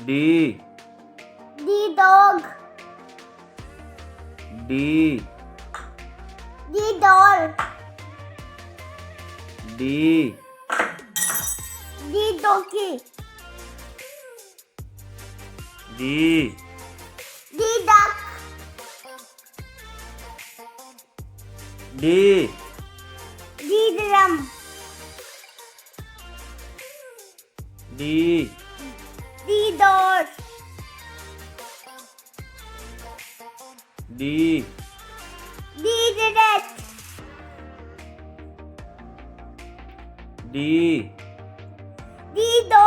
D. D dog. D. D doll. D. D donkey. D. D duck. D. D drum. D. D doors. D. D rat. D. D dog.